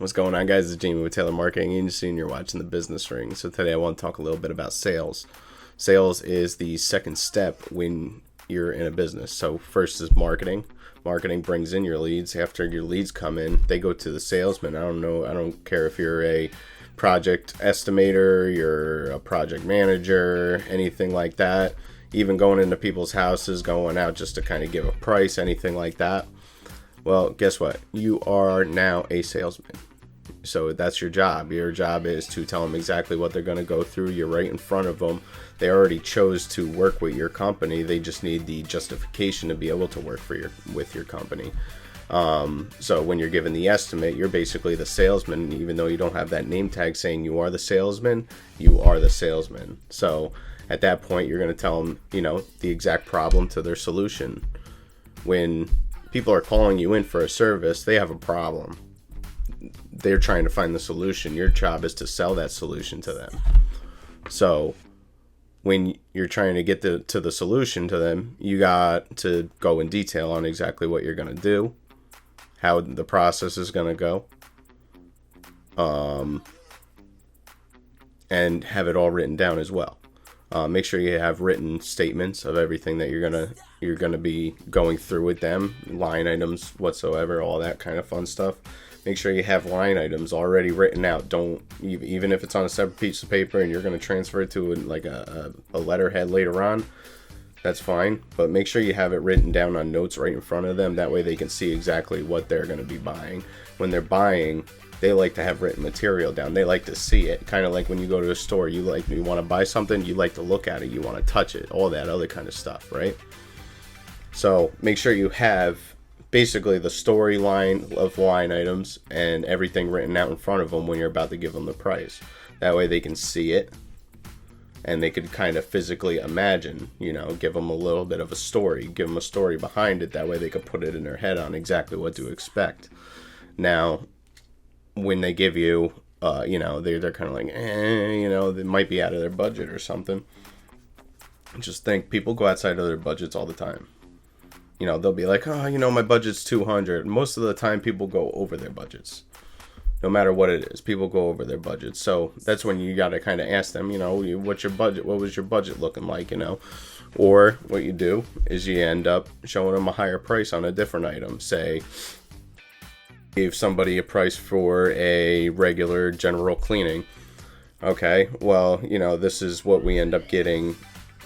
What's going on, guys? It's Jamie with Taylor Marketing Agency, and you're watching The Business Ring. So today I want to talk a little bit about sales. Sales is the second step when you're in a business. So first is marketing. Marketing brings in your leads. After your leads come in, they go to the salesman. I don't care if you're a project estimator, you're a project manager, anything like that. Even going into people's houses, going out just to kind of give a price, anything like that. Well, guess what? You are now a salesman. So that's your job. Your job is to tell them exactly what they're going to go through. You're right in front of them. They already chose to work with your company. They just need the justification to be able to work with your company. So when you're given the estimate, you're basically the salesman. Even though you don't have that name tag saying you are the salesman, you are the salesman. So at that point, you're going to tell them, the exact problem to their solution. When people are calling you in for a service, they have a problem. They're trying to find the solution. Your job is to sell that solution to them. So when you're trying to get to the solution to them, you got to go in detail on exactly what you're going to do, how the process is going to go, and have it all written down as well. Make sure you have written statements of everything that you're gonna be going through with them, line items whatsoever, all that kind of fun stuff. Make sure you have line items already written out. Don't, even if it's on a separate piece of paper and you're going to transfer it to a letterhead later on, that's fine. But make sure you have it written down on notes right in front of them. That way they can see exactly what they're going to be buying. When they're buying, they like to have written material down. They like to see it. Kind of like when you go to a store, you want to buy something, you like to look at it, you want to touch it, all that other kind of stuff, right? So make sure you have basically the storyline of line items and everything written out in front of them when you're about to give them the price. That way they can see it and they could kind of physically imagine, give them a little bit of a story, give them a story behind it. That way they could put it in their head on exactly what to expect. Now, when they give you, they're kind of like, they might be out of their budget or something. Just think, people go outside of their budgets all the time. They'll be like, my budget's 200. Most of the time, people go over their budgets. No matter what it is, people go over their budgets. So that's when you got to kind of ask them, what's your budget? What was your budget looking like, Or what you do is you end up showing them a higher price on a different item. Say, gave somebody a price for a regular general cleaning. Okay, well, this is what we end up getting,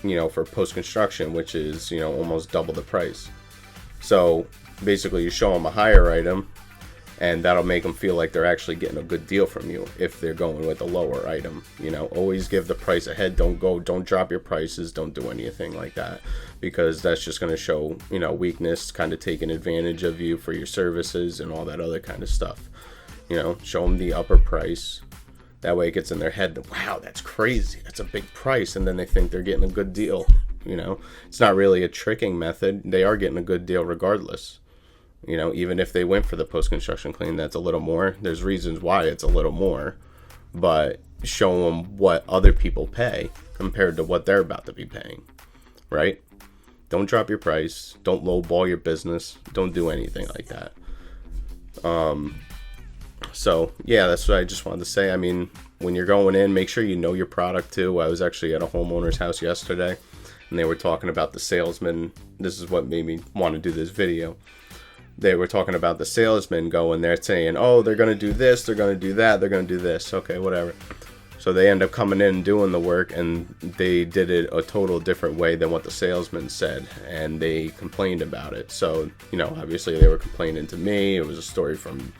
for post-construction, which is, almost double the price. So basically you show them a higher item and that'll make them feel like they're actually getting a good deal from you if they're going with a lower item. Always give the price ahead. Don't drop your prices. Don't do anything like that, because that's just going to show, weakness, kind of taking advantage of you for your services and all that other kind of stuff. Show them the upper price. That way it gets in their head that, wow, that's crazy. That's a big price. And then they think they're getting a good deal. It's not really a tricking method. They are getting a good deal regardless. Even if they went for the post-construction clean, that's a little more. There's reasons why it's a little more. But show them what other people pay compared to what they're about to be paying. Right? Don't drop your price. Don't lowball your business. Don't do anything like that. So, yeah, that's what I just wanted to say. I mean, when you're going in, make sure you know your product too. I was actually at a homeowner's house yesterday, and they were talking about the salesman. This is what made me want to do this video. They were talking about the salesman going there saying, oh, they're going to do this, they're going to do that, they're going to do this. Okay, whatever. So they end up coming in and doing the work, and they did it a total different way than what the salesman said, and they complained about it. So, obviously they were complaining to me. It was a story from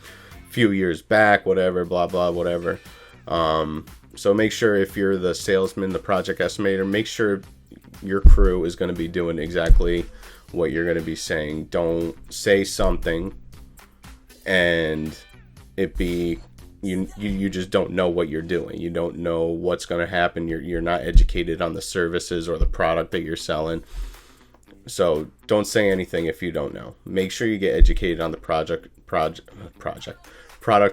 few years back, whatever, blah blah, whatever. So make sure, if you're the salesman, the project estimator, make sure your crew is going to be doing exactly what you're going to be saying. Don't say something and it be you just don't know what you're doing. You don't know what's going to happen. You're not educated on the services or the product that you're selling. So don't say anything if you don't know. Make sure you get educated on the product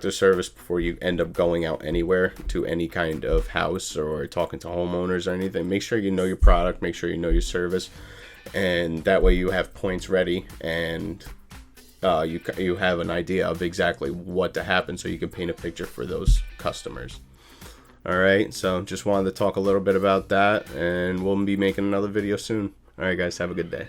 or service before you end up going out anywhere to any kind of house or talking to homeowners or anything. Make sure you know your product, make sure you know your service, and that way you have points ready, and you have an idea of exactly what to happen, so you can paint a picture for those customers. All right, so just wanted to talk a little bit about that, and we'll be making another video soon. All right, guys, have a good day.